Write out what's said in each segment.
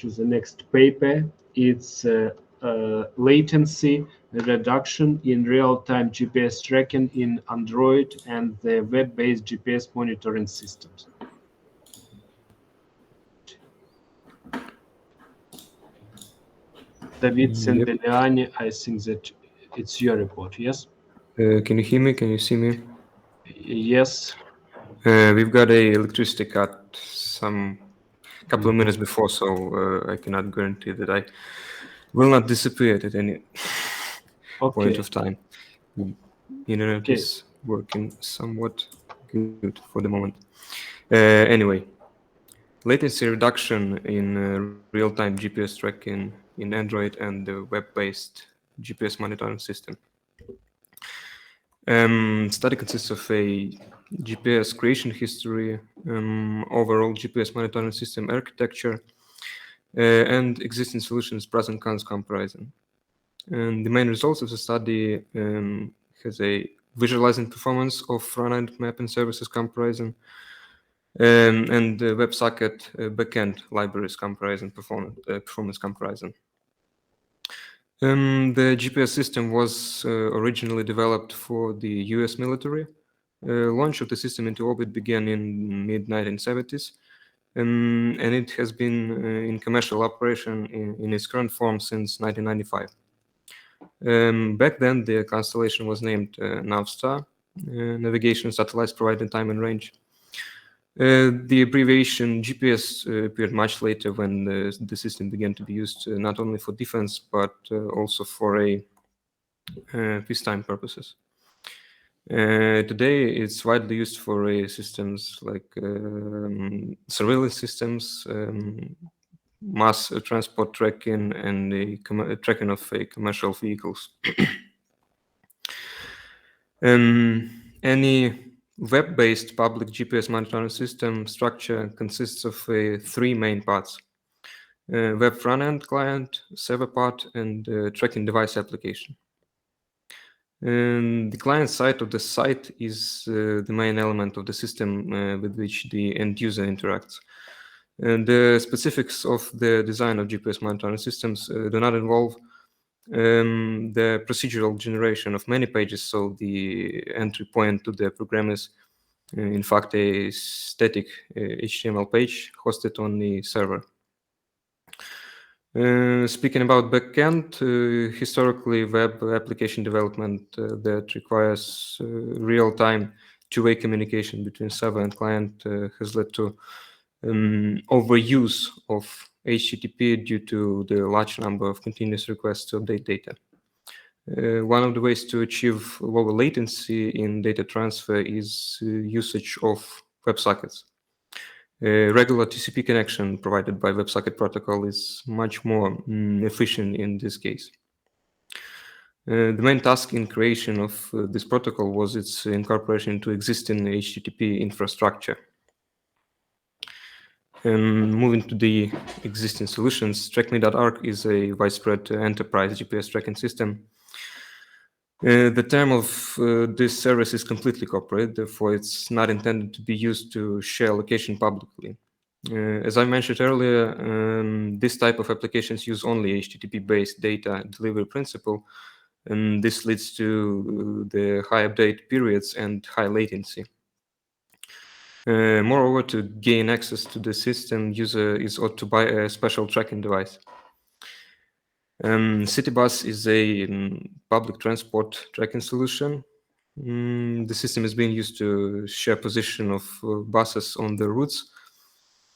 to the next paper. It's latency reduction in real-time GPS tracking in Android and the web-based GPS monitoring systems. David Sendeliani, I think that it's your report, yes? Can you hear me? Can you see me? Yes. We've got a electricity cut some couple of minutes before, so I cannot guarantee that I will not disappear at any point of time. Internet is working somewhat good for the moment. Anyway, latency reduction in real-time GPS tracking in Android and the web-based GPS monitoring system. Study consists of a GPS creation history, overall GPS monitoring system architecture, and existing solutions pros and cons comparison. And the main results of the study has a visualizing performance of front-end mapping services comparison, and the WebSocket backend libraries comparison, performance comparison. The GPS system was originally developed for the US military. Launch of the system into orbit began in mid-1970s, and it has been in commercial operation in its current form since 1995. Back then, the constellation was named Navstar, navigation satellites providing time and range. The abbreviation GPS appeared much later when the system began to be used not only for defense, but also for peacetime purposes. Today, it's widely used for systems like surveillance systems, mass transport tracking, and tracking of commercial vehicles. Any web-based public GPS monitoring system structure consists of three main parts: web front-end client, server part, and tracking device application. And the client side of the site is the main element of the system with which the end user interacts. And the specifics of the design of GPS monitoring systems do not involve the procedural generation of many pages, so the entry point to the program is in fact a static HTML page hosted on the server. Speaking about backend, historically web application development that requires real-time two-way communication between server and client has led to overuse of HTTP due to the large number of continuous requests to update data. One of the ways to achieve lower latency in data transfer is usage of WebSockets. Regular TCP connection provided by WebSocket protocol is much more efficient in this case. The main task in creation of this protocol was its incorporation into existing HTTP infrastructure. Moving to the existing solutions, TrackMe.org is a widespread enterprise GPS tracking system. The term of this service is completely corporate, therefore it's not intended to be used to share location publicly. As I mentioned earlier, this type of applications use only HTTP-based data delivery principle, and this leads to the high update periods and high latency. Moreover, to gain access to the system, user is ought to buy a special tracking device. CityBus is a public transport tracking solution. The system is being used to share position of buses on the routes.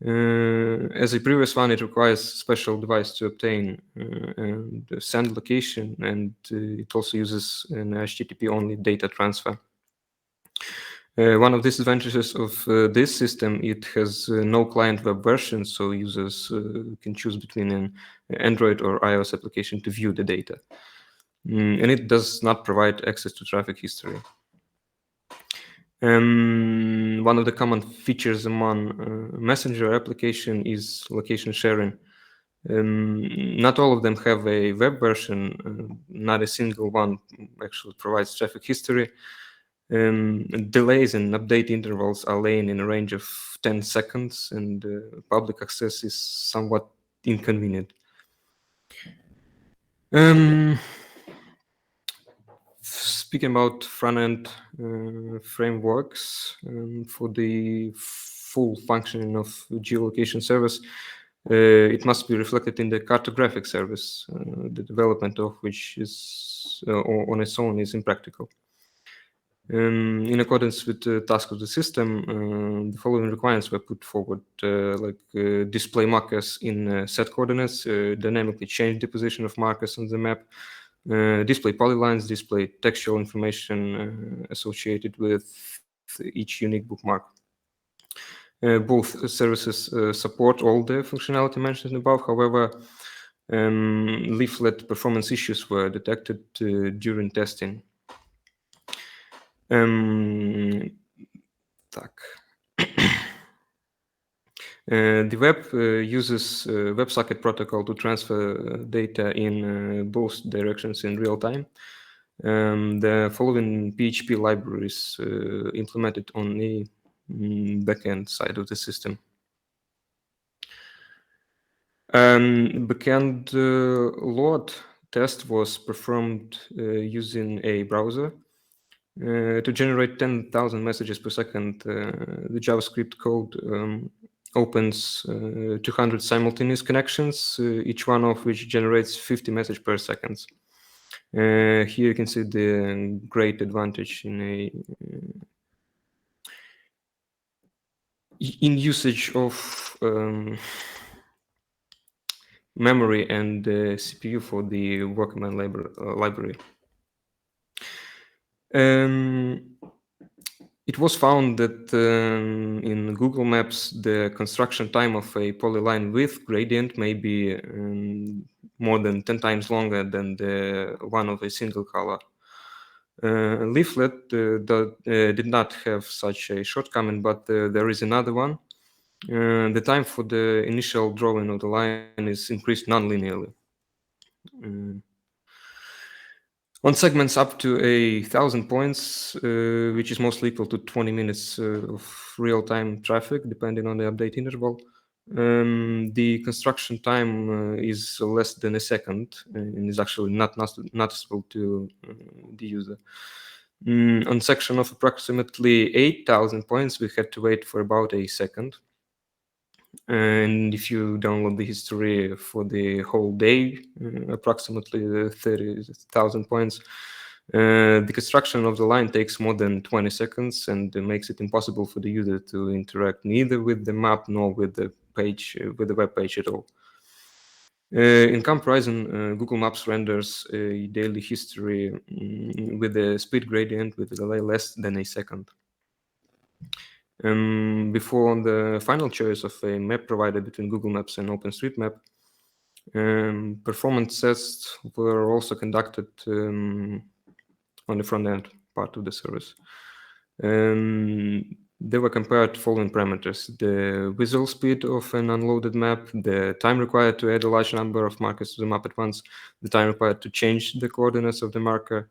As a previous one, it requires a special device to obtain and send location, and it also uses an HTTP-only data transfer. One of the disadvantages of this system, it has no client web version, so users can choose between an Android or iOS application to view the data. And it does not provide access to traffic history. One of the common features among Messenger application is location sharing. Not all of them have a web version. Not a single one actually provides traffic history. Delays and update intervals are laying in a range of 10 seconds, and public access is somewhat inconvenient. Speaking about front-end frameworks, for the full functioning of geolocation service, it must be reflected in the cartographic service, the development of which is on its own is impractical. In accordance with the task of the system, the following requirements were put forward, display markers in set coordinates, dynamically change the position of markers on the map, display polylines, display textual information associated with each unique bookmark. Both services support all the functionality mentioned above. However, leaflet performance issues were detected during testing. The web uses WebSocket protocol to transfer data in both directions in real time. The following PHP libraries implemented on the backend side of the system. Backend load test was performed using a browser. To generate 10,000 messages per second, the JavaScript code opens 200 simultaneous connections, each one of which generates 50 messages per second. Here you can see the great advantage in usage of memory and CPU for the Workman library. It was found that in Google Maps, the construction time of a polyline with gradient may be more than 10 times longer than the one of a single color. Leaflet did not have such a shortcoming, but there is another one. The time for the initial drawing of the line is increased non-linearly. On segments up to 1,000 points, which is mostly equal to 20 minutes of real-time traffic, depending on the update interval, the construction time is less than a second and is actually not noticeable to the user. On section of approximately 8,000 points, we had to wait for about a second. And if you download the history for the whole day, approximately 30,000 points, the construction of the line takes more than 20 seconds and makes it impossible for the user to interact neither with the map nor with the page, with the web page at all. In comparison, Google Maps renders a daily history with a speed gradient with a delay less than a second. Before the final choice of a map provider between Google Maps and OpenStreetMap, performance tests were also conducted on the front end part of the service. They were compared to following parameters: the visual speed of an unloaded map, the time required to add a large number of markers to the map at once, the time required to change the coordinates of the marker,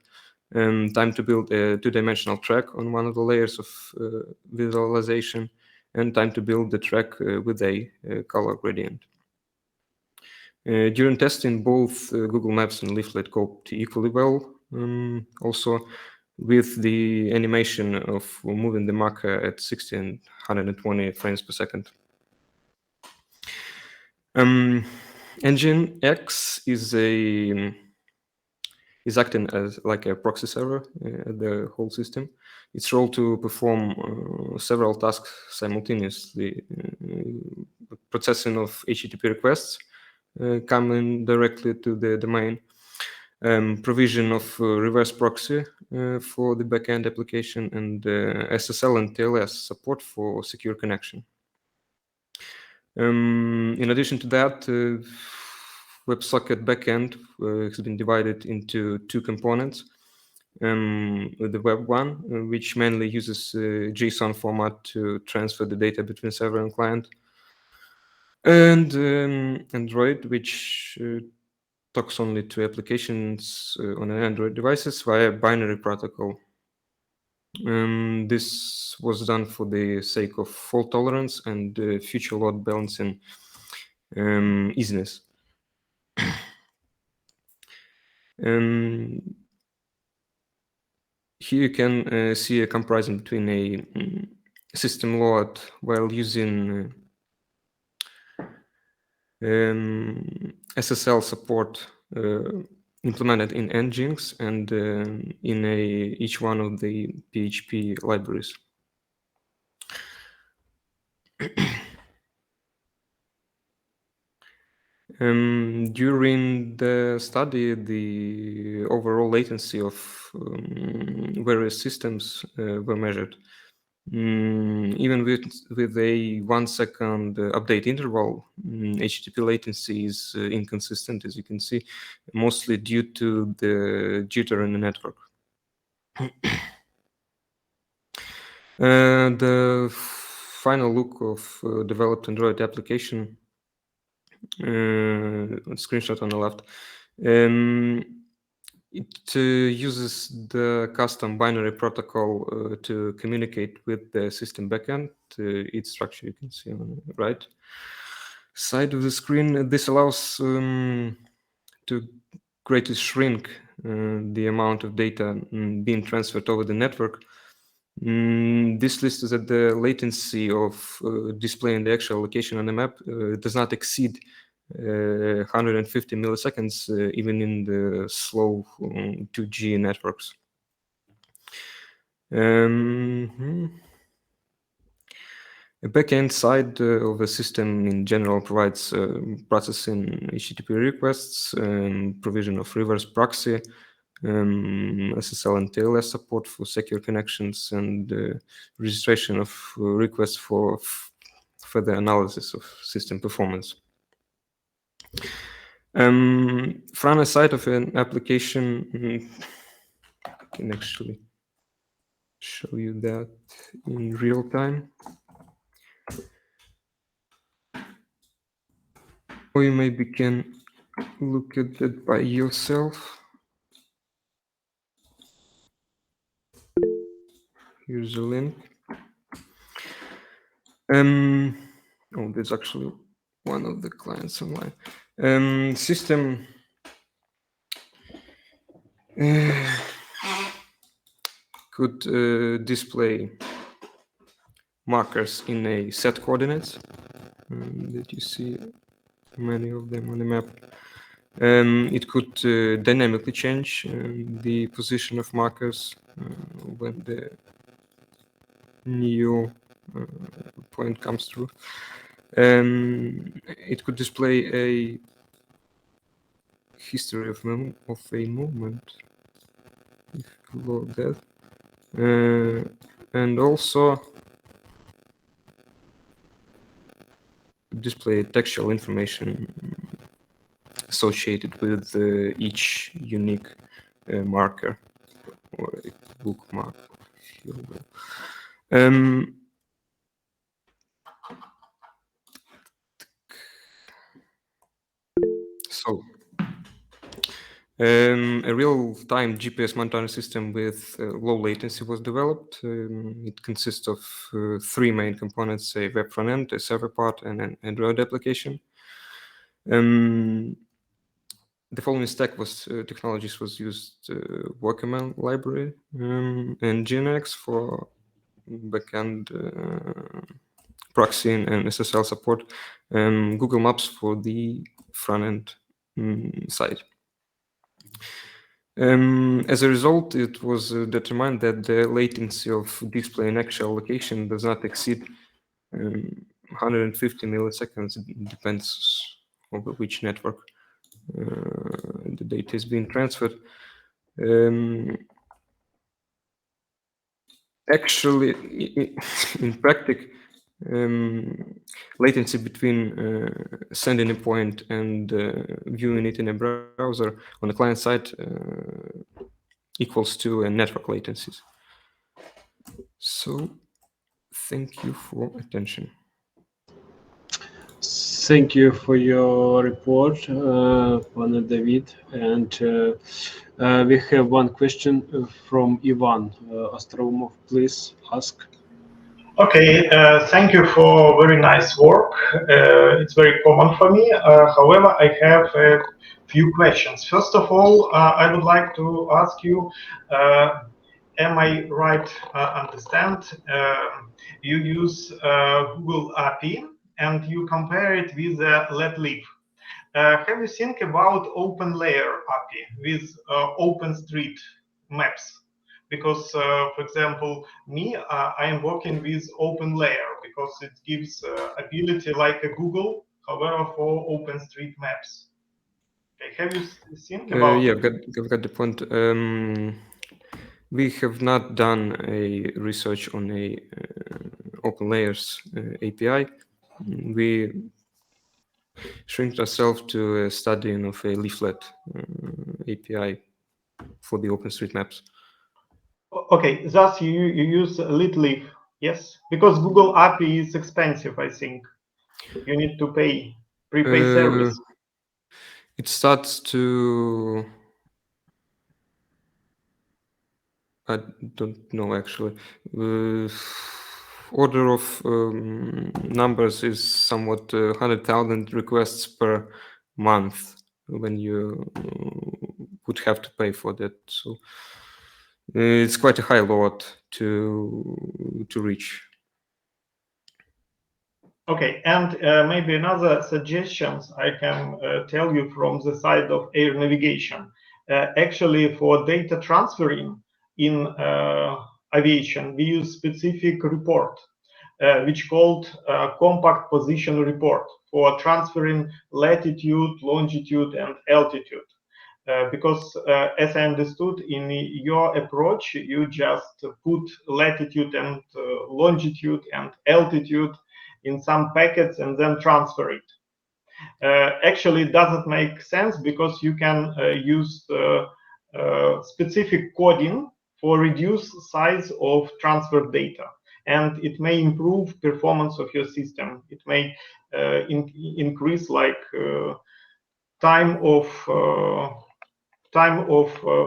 time to build a two-dimensional track on one of the layers of visualization, and time to build the track with a color gradient. During testing, both Google Maps and Leaflet coped equally well. Also, with the animation of moving the marker at 60 and 120 frames per second. Engine X is acting as like a proxy server at the whole system. Its role to perform several tasks simultaneously: processing of HTTP requests coming directly to the domain, provision of reverse proxy for the backend application, and SSL and TLS support for secure connection. In addition to that, WebSocket backend has been divided into two components. The web one, which mainly uses JSON format to transfer the data between server and client, and Android, which talks only to applications on Android devices via binary protocol. This was done for the sake of fault tolerance and future load balancing easiness. Here you can see a comparison between a system load while using SSL support implemented in Nginx and in each one of the PHP libraries. During the study, the overall latency of various systems were measured. Even with a 1 second update interval, HTTP latency is inconsistent, as you can see, mostly due to the jitter in the network. The final look of developed Android application, screenshot on the left. It uses the custom binary protocol to communicate with the system backend. Its structure you can see on the right side of the screen. This allows to greatly shrink the amount of data being transferred over the network. This lists that the latency of displaying the actual location on the map does not exceed 150 milliseconds, even in the slow 2G networks. The backend side of the system in general provides processing HTTP requests, provision of reverse proxy, SSL and TLS support for secure connections, and registration of requests for further analysis of system performance. Front side of an application, I can actually show you that in real time. Or you maybe can look at that by yourself. Here's a link. Oh, there's actually one of the clients online. System could display markers in a set coordinates that you see many of them on the map. It could dynamically change the position of markers when the new point comes through. It could display a history of a movement, if you load that, and also display textual information associated with each unique marker or a bookmark, if you will. So, a real-time GPS monitoring system with low latency was developed. It consists of 3 main components: a web front end, a server part, and an Android application. The following stack technologies was used: Workaman library, and Nginx for backend proxy and SSL support, Google Maps for the front end side. As a result, it was determined that the latency of display in actual location does not exceed 150 milliseconds. It depends over which network the data is being transferred. Actually, in practice, latency between sending a point and viewing it in a browser on the client side equals to network latencies. So, thank you for attention. Thank you for your report, Pana David. And we have one question from Ivan Ostromov. Please ask. Okay, thank you for very nice work. It's very common for me. However, I have a few questions. First of all, I would like to ask you, uh, am I right understand you use Google API and you compare it with Let Live. Have you think about open layer API with OpenStreet maps? Because, for example, me, I am working with open layer because it gives ability like a Google, however, for OpenStreet maps. Okay, have you think about Yeah, it? I've got the point. We have not done a research on a open layers API. We shrink ourselves to a studying of a leaflet API for the OpenStreetMaps. Okay, thus you use LitLive, yes? Because Google API is expensive, I think. You need to pay prepay Uh, service. it starts to, I don't know actually. Order of numbers is somewhat 100,000 requests per month when you would have to pay for that. So it's quite a high load to reach. Okay, and maybe another suggestions I can tell you from the side of air navigation. Actually, for data transferring in aviation, we use specific report, which called compact position report for transferring latitude, longitude, and altitude. Because as I understood in your approach, you just put latitude and longitude and altitude in some packets and then transfer it. Actually, it doesn't make sense because you can use specific coding for reduce size of transfer data, and it may improve performance of your system. It may increase like time of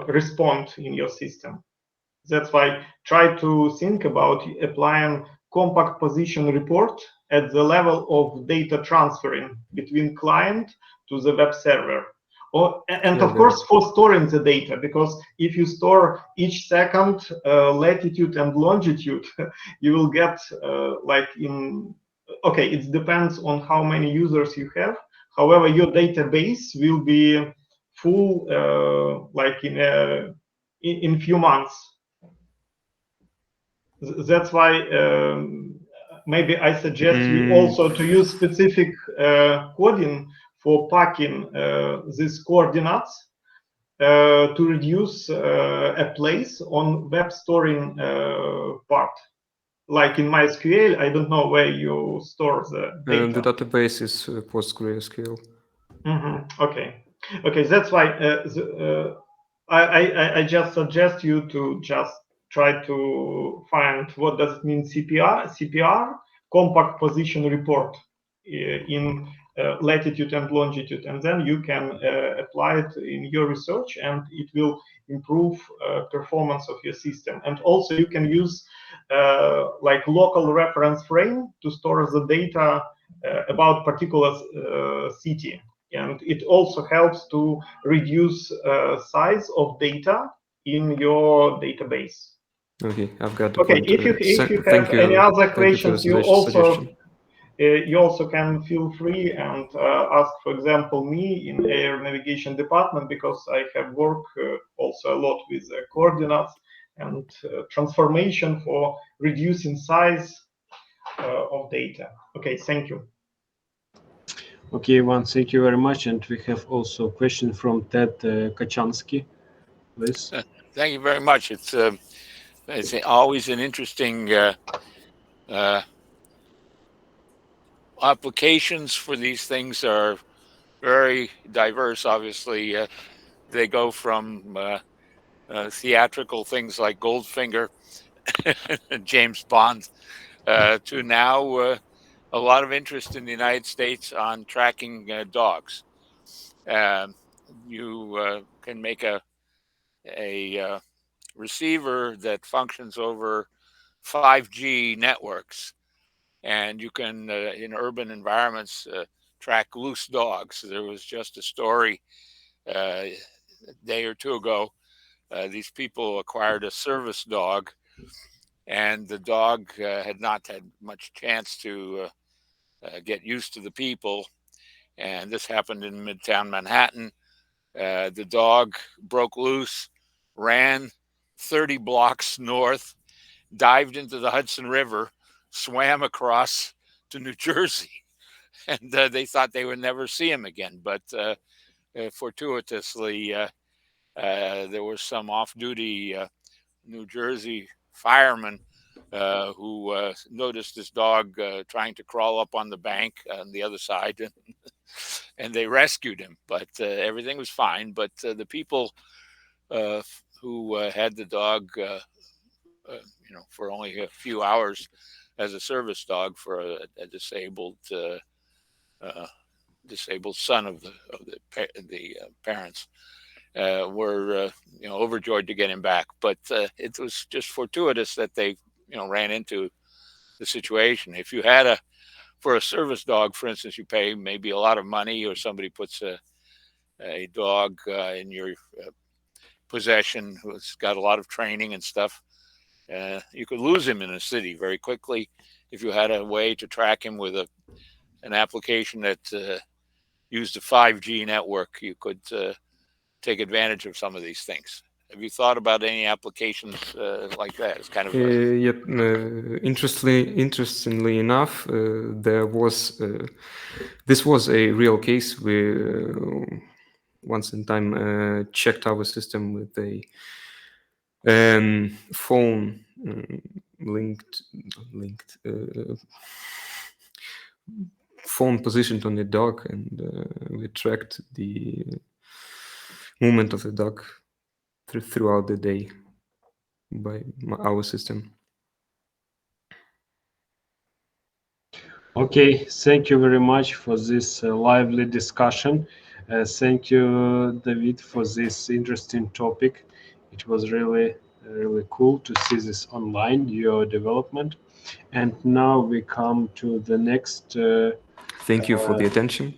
response in your system. That's why try to think about applying compact position report at the level of data transferring between client to the web server. And Yeah, of course for storing the data, because if you store each second latitude and longitude, you will get like in, okay, it depends on how many users you have. However, your database will be full like in few months. That's why maybe I suggest you also to use specific coding for packing these coordinates to reduce a place on web storing part. Like in MySQL, I don't know where you store the the data. database is PostgreSQL. Okay, okay. That's why I just suggest you to just try to find what does it mean CPR compact position report in latitude and longitude, and then you can apply it in your research, and it will improve performance of your system. And also you can use like local reference frame to store the data about particular city, and it also helps to reduce size of data in your database. Okay, I've got the Okay, point. if you have Thank any you, other thank you for the questions, suggestion. you also can feel free and ask, for example, me in air navigation department, because I have worked also a lot with coordinates and transformation for reducing size of data. Okay, thank you. Okay, Ivan, thank you very much. And we have also a question from Ted Kachansky. Please. Thank you very much. It's always an interesting uh, applications for these things are very diverse. Obviously, they go from theatrical things like Goldfinger and James Bond to now a lot of interest in the United States on tracking dogs. Um, you can make a receiver that functions over 5G networks, and you can in urban environments track loose dogs. There was just a story a day or two ago. These people acquired a service dog, and the dog had not had much chance to get used to the people. And this happened in Midtown Manhattan. The dog broke loose, ran 30 blocks north, dived into the Hudson River, swam across to New Jersey, and they thought they would never see him again. But fortuitously, there was some off-duty New Jersey fireman who noticed this dog trying to crawl up on the bank on the other side, and they rescued him. But everything was fine. But the people who had the dog, for only a few hours as a service dog for a disabled son of the parents, were overjoyed to get him back. But it was just fortuitous that they ran into the situation. If you had for a service dog, for instance, you pay maybe a lot of money, or somebody puts a dog in your possession who's got a lot of training and stuff, you could lose him in a city very quickly. If you had a way to track him with an application that used a 5G network, you could take advantage of some of these things. Have you thought about any applications like that? It's kind of interestingly enough, this was a real case. We once in time checked our system with a phone linked phone positioned on the dog, and we tracked the movement of the dog throughout the day by our system. Okay, thank you very much for this lively discussion. Thank you, David, for this interesting topic. It was really cool to see this online, your development. And now we come to the next. Thank you for the attention.